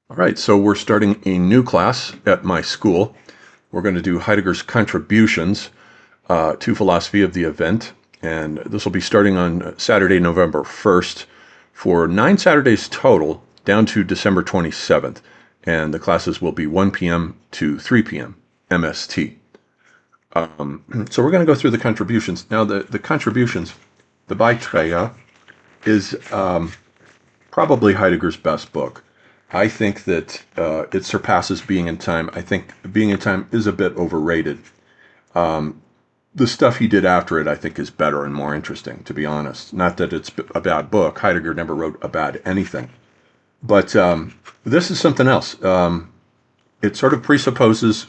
All right, so we're starting a new class at my school. We're going to do Heidegger's contributions to philosophy of the event, and this will be starting on Saturday, November 1st, for 9 Saturdays total, down to December 27th. And the classes will be 1 p.m. to 3 p.m. MST. So we're going to go through the contributions. Now, the contributions, the Beiträge, is probably Heidegger's best book. I think that it surpasses Being in Time. I think Being in Time is a bit overrated. The stuff he did after it, I think, is better and more interesting, to be honest. Not that it's a bad book. Heidegger never wrote a bad anything. But this is something else. It sort of presupposes,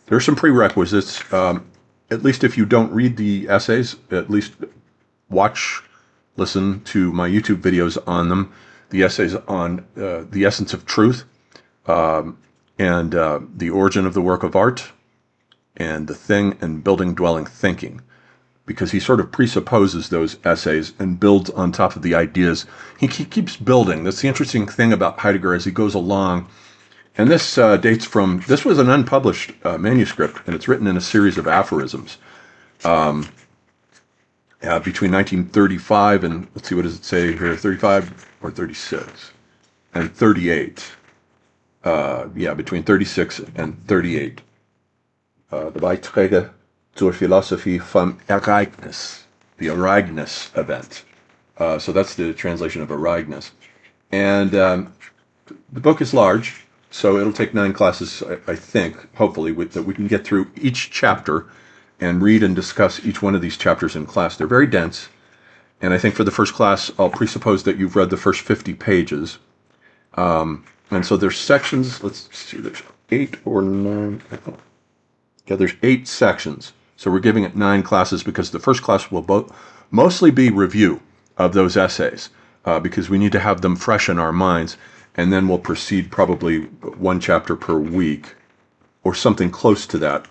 there's some prerequisites. At least if you don't read the essays, at least listen to my YouTube videos on them. The essays on the essence of truth, and the origin of the work of art, and the thing and building dwelling thinking, because he sort of presupposes those essays and builds on top of the ideas. He keeps building. That's the interesting thing about Heidegger as he goes along. And this dates from, this was an unpublished manuscript, and it's written in a series of aphorisms. Between 1935 and, let's see, what does it say here, 35 or 36, and 38. Between 36 and 38. The Beiträge zur Philosophie vom Ereignis, the Ereignis event. So that's the translation of Ereignis. And the book is large, so it'll take 9 classes, I think, hopefully, that we can get through each chapter and read and discuss each one of these chapters in class. They're very dense, and I think for the first class, I'll presuppose that you've read the first 50 pages. And so there's sections, let's see, there's 8 or 9, yeah, there's 8 sections. So we're giving it 9 classes because the first class will mostly be review of those essays, because we need to have them fresh in our minds, and then we'll proceed probably 1 chapter per week, or something close to that.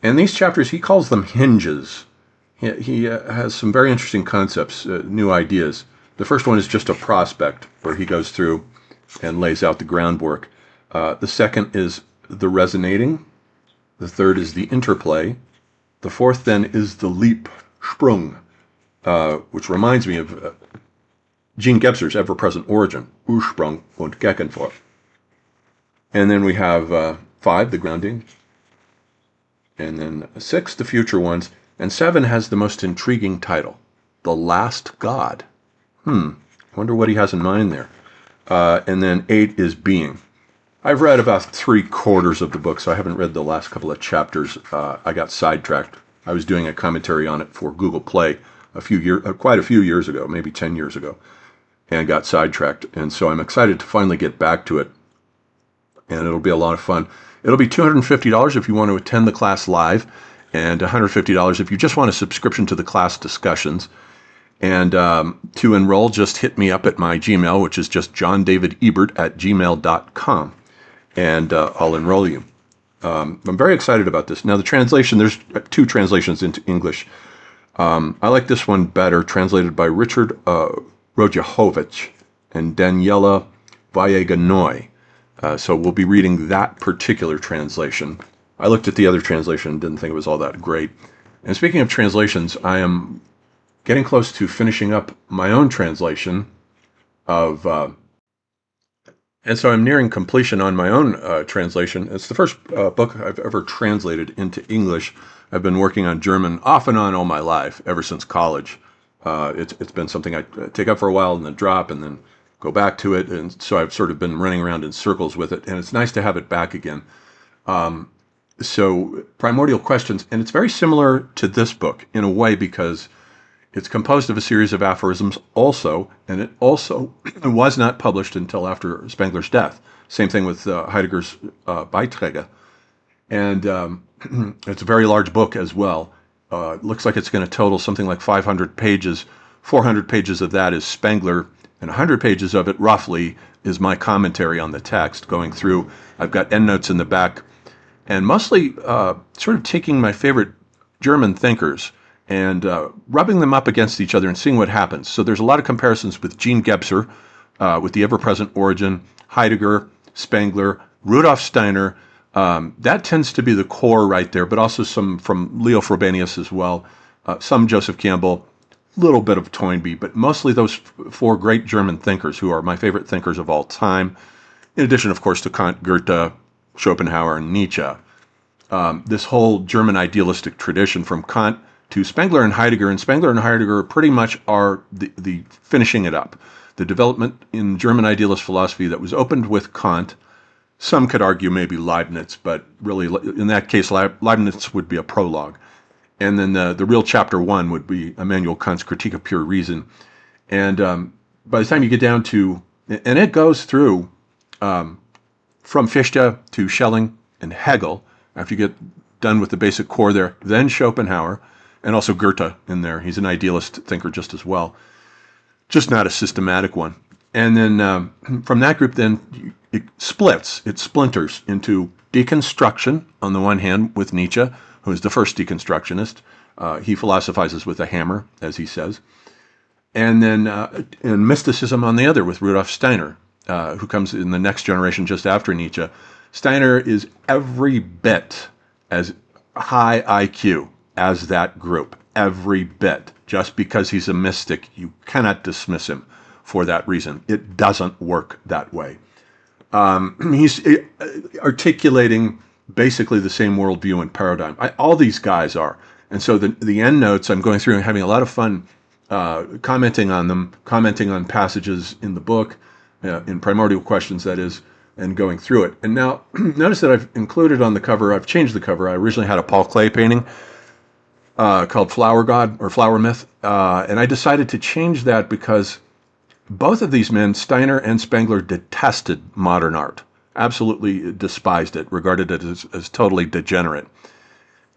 And these chapters, he calls them hinges. He has some very interesting concepts, new ideas. The first one is just a prospect, where he goes through and lays out the groundwork. The second is the resonating. The third is the interplay. The fourth then is the leap, Sprung, which reminds me of Jean Gebser's ever-present origin, Ursprung und Gegenwart. And then we have 5, the grounding. And then 6, the future ones. And 7 has the most intriguing title, The Last God. Wonder what he has in mind there. And then 8 is Being. I've read about 3/4 of the book, so I haven't read the last couple of chapters. I got sidetracked. I was doing a commentary on it for Google Play quite a few years ago, maybe 10 years ago, and got sidetracked. And so I'm excited to finally get back to it. And it'll be a lot of fun. It'll be $250 if you want to attend the class live, and $150 if you just want a subscription to the class discussions. And to enroll, just hit me up at my Gmail, which is just johndavidebert@gmail.com, and I'll enroll you. I'm very excited about this. Now, the translation, there's 2 translations into English. I like this one better, translated by Richard Rojahovich and Daniela Valleganoy. So we'll be reading that particular translation. I looked at the other translation and didn't think it was all that great. And speaking of translations, I am getting close to finishing up my own translation of, and so I'm nearing completion on my own translation. It's the first book I've ever translated into English. I've been working on German off and on all my life, ever since college. It's been something I take up for a while and then drop and then go back to it, and so I've sort of been running around in circles with it, and it's nice to have it back again. So Primordial Questions, and it's very similar to this book in a way because it's composed of a series of aphorisms also, and it also was not published until after Spengler's death. Same thing with Heidegger's Beiträge. And it's a very large book as well. It looks like it's going to total something like 500 pages. 400 pages of that is Spengler, and 100 pages of it, roughly, is my commentary on the text going through. I've got endnotes in the back, and mostly sort of taking my favorite German thinkers and rubbing them up against each other and seeing what happens. So there's a lot of comparisons with Jean Gebser, with the ever-present origin, Heidegger, Spengler, Rudolf Steiner. That tends to be the core right there, but also some from Leo Frobenius as well, some Joseph Campbell, a little bit of Toynbee, but mostly those four great German thinkers who are my favorite thinkers of all time, in addition, of course, to Kant, Goethe, Schopenhauer, and Nietzsche. This whole German idealistic tradition from Kant to Spengler and Heidegger pretty much are the finishing it up. The development in German idealist philosophy that was opened with Kant. Some could argue maybe Leibniz, but really in that case Leibniz would be a prologue. And then the real chapter one would be Immanuel Kant's Critique of Pure Reason. And by the time you get down to, and it goes through from Fichte to Schelling and Hegel, after you get done with the basic core there, then Schopenhauer, and also Goethe in there. He's an idealist thinker just as well, just not a systematic one. And then from that group, then it splinters into deconstruction on the one hand with Nietzsche, who is the first deconstructionist. He philosophizes with a hammer, as he says. And then and mysticism on the other with Rudolf Steiner, who comes in the next generation just after Nietzsche. Steiner is every bit as high IQ as that group, every bit. Just because he's a mystic, you cannot dismiss him for that reason. It doesn't work that way. He's articulating basically the same worldview and paradigm. All these guys are. And so the end notes, I'm going through and having a lot of fun commenting on them, commenting on passages in the book, in Primordial Questions, that is, and going through it. And now, notice that I've included on the cover, I've changed the cover. I originally had a Paul Klee painting called Flower God or Flower Myth. And I decided to change that because both of these men, Steiner and Spengler, detested modern art, absolutely despised it, regarded it as totally degenerate.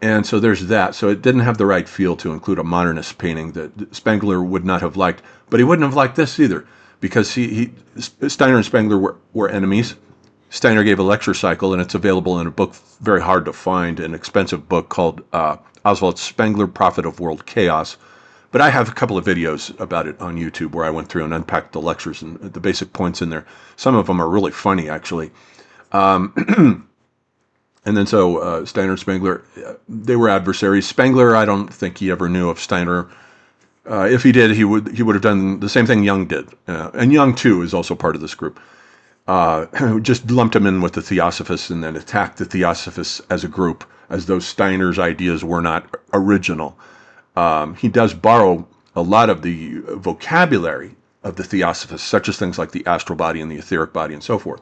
And so there's that. So it didn't have the right feel to include a modernist painting that Spengler would not have liked. But he wouldn't have liked this either, because Steiner and Spengler were enemies. Steiner gave a lecture cycle, and it's available in a book very hard to find, an expensive book called Oswald Spengler, Prophet of World Chaos. But I have a couple of videos about it on YouTube where I went through and unpacked the lectures and the basic points in there. Some of them are really funny, actually. And then so Steiner and Spengler, they were adversaries. Spengler, I don't think he ever knew of Steiner. If he did, he would have done the same thing Jung did. And Jung, too, is also part of this group. Just lumped him in with the Theosophists and then attacked the Theosophists as a group, as though Steiner's ideas were not original. He does borrow a lot of the vocabulary of the Theosophists, such as things like the astral body and the etheric body and so forth.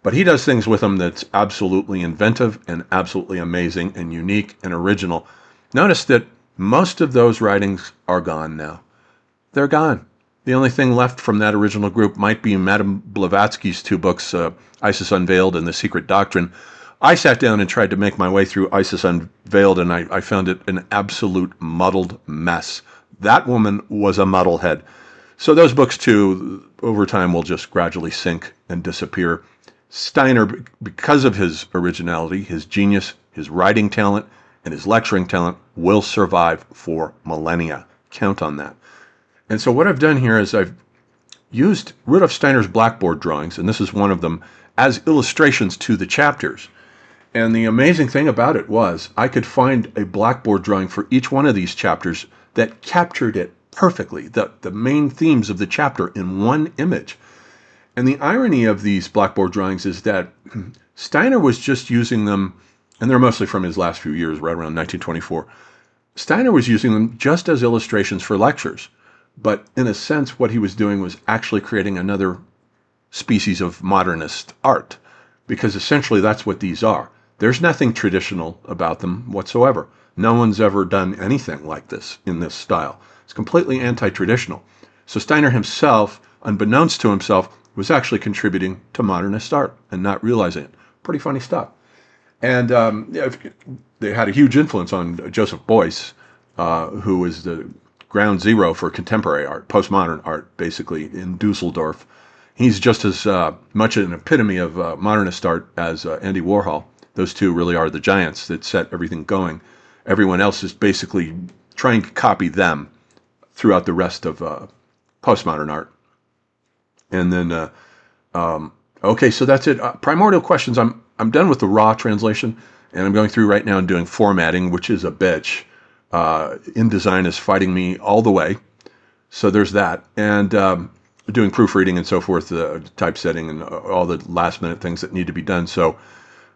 But he does things with them that's absolutely inventive and absolutely amazing and unique and original. Notice that most of those writings are gone now. They're gone. The only thing left from that original group might be Madame Blavatsky's two books, Isis Unveiled and The Secret Doctrine. I sat down and tried to make my way through Isis Unveiled, and I found it an absolute muddled mess. That woman was a muddlehead. So those books, too, over time will just gradually sink and disappear. Steiner, because of his originality, his genius, his writing talent, and his lecturing talent, will survive for millennia. Count on that. And so what I've done here is I've used Rudolf Steiner's blackboard drawings, and this is one of them, as illustrations to the chapters. And the amazing thing about it was I could find a blackboard drawing for each one of these chapters that captured it perfectly, the main themes of the chapter in one image. And the irony of these blackboard drawings is that Steiner was just using them, and they're mostly from his last few years, right around 1924. Steiner was using them just as illustrations for lectures. But in a sense, what he was doing was actually creating another species of modernist art, because essentially that's what these are. There's nothing traditional about them whatsoever. No one's ever done anything like this in this style. It's completely anti-traditional. So Steiner himself, unbeknownst to himself, was actually contributing to modernist art and not realizing it. Pretty funny stuff. And they had a huge influence on Joseph Beuys, who was the ground zero for contemporary art, postmodern art, basically, in Dusseldorf. He's just as much an epitome of modernist art as Andy Warhol. Those two really are the giants that set everything going. Everyone else is basically trying to copy them throughout the rest of postmodern art. And then Okay, so that's it. Primordial questions. I'm done with the raw translation, and I'm going through right now and doing formatting, which is a bitch. InDesign is fighting me all the way. So there's that, and doing proofreading and so forth, typesetting and all the last minute things that need to be done. So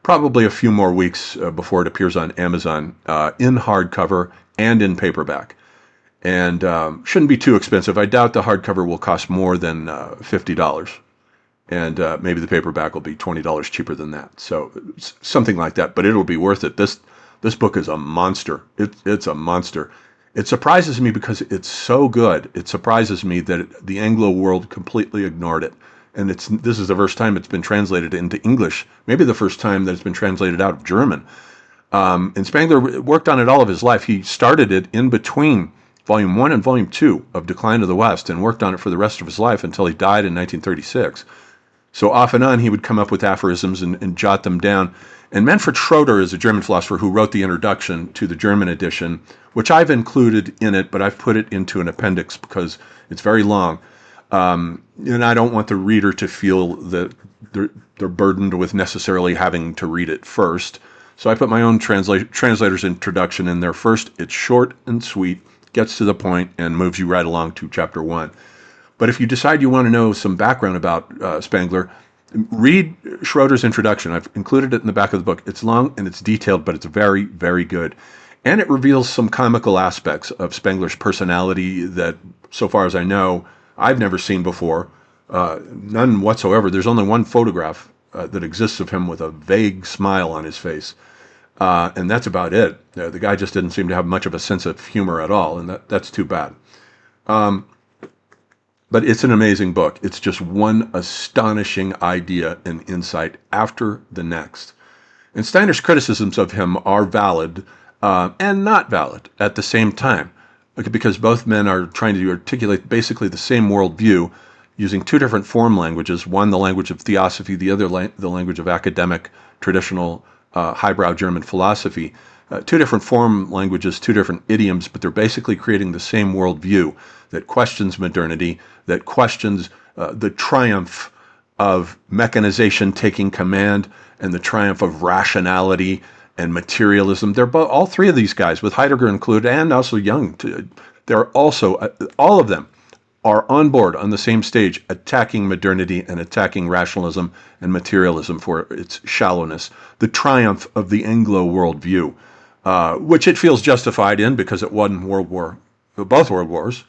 probably a few more weeks before it appears on Amazon in hardcover and in paperback. And shouldn't be too expensive. I doubt the hardcover will cost more than $50. And maybe the paperback will be $20 cheaper than that. So something like that, but it'll be worth it. This book is a monster. It's a monster. It surprises me because it's so good. It surprises me that the Anglo world completely ignored it. And this is the first time it's been translated into English. Maybe the first time that it's been translated out of German. And Spengler worked on it all of his life. He started it in between Volume 1 and Volume 2 of Decline of the West and worked on it for the rest of his life until he died in 1936. So off and on, he would come up with aphorisms and jot them down. And Manfred Schroeder is a German philosopher who wrote the introduction to the German edition, which I've included in it, but I've put it into an appendix because it's very long. And I don't want the reader to feel that they're burdened with necessarily having to read it first. So I put my own translator's introduction in there first. It's short and sweet, gets to the point, and moves you right along to chapter 1. But if you decide you want to know some background about Spengler, read Schroeder's introduction. I've included it in the back of the book. It's long and it's detailed, but it's very, very good. And it reveals some comical aspects of Spengler's personality that, so far as I know, I've never seen before. None whatsoever. There's only one photograph that exists of him with a vague smile on his face. And that's about it. The guy just didn't seem to have much of a sense of humor at all, and that's too bad. But it's an amazing book. It's just one astonishing idea and insight after the next. And Steiner's criticisms of him are valid and not valid at the same time, because both men are trying to articulate basically the same worldview using two different form languages, one the language of theosophy, the other the language of academic, traditional, highbrow German philosophy. Two different form languages, two different idioms, but they're basically creating the same worldview that questions modernity, that questions the triumph of mechanization taking command and the triumph of rationality and materialism. They're all three of these guys, with Heidegger included, and also Jung. They're also, all of them are on board on the same stage, attacking modernity and attacking rationalism and materialism for its shallowness. The triumph of the Anglo worldview, which it feels justified in because it won both world wars.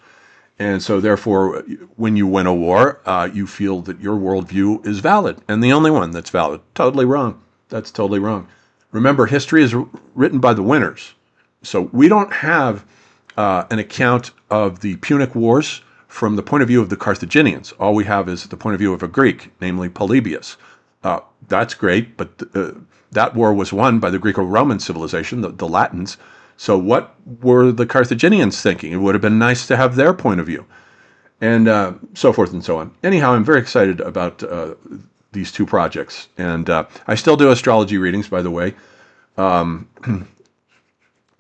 And so therefore, when you win a war, you feel that your worldview is valid and the only one that's valid. Totally wrong. That's totally wrong. Remember, history is written by the winners. So we don't have an account of the Punic Wars from the point of view of the Carthaginians. All we have is the point of view of a Greek, namely Polybius. That's great, but that war was won by the Greco-Roman civilization, the Latins. So what were the Carthaginians thinking? It would have been nice to have their point of view, and so forth and so on. Anyhow, I'm very excited about these two projects, and I still do astrology readings, by the way.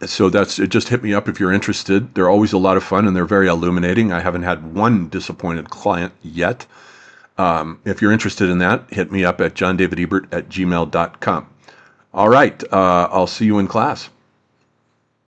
So just hit me up if you're interested. They're always a lot of fun, and they're very illuminating. I haven't had one disappointed client yet. If you're interested in that, hit me up at johndavidebert@gmail.com. All right, I'll see you in class.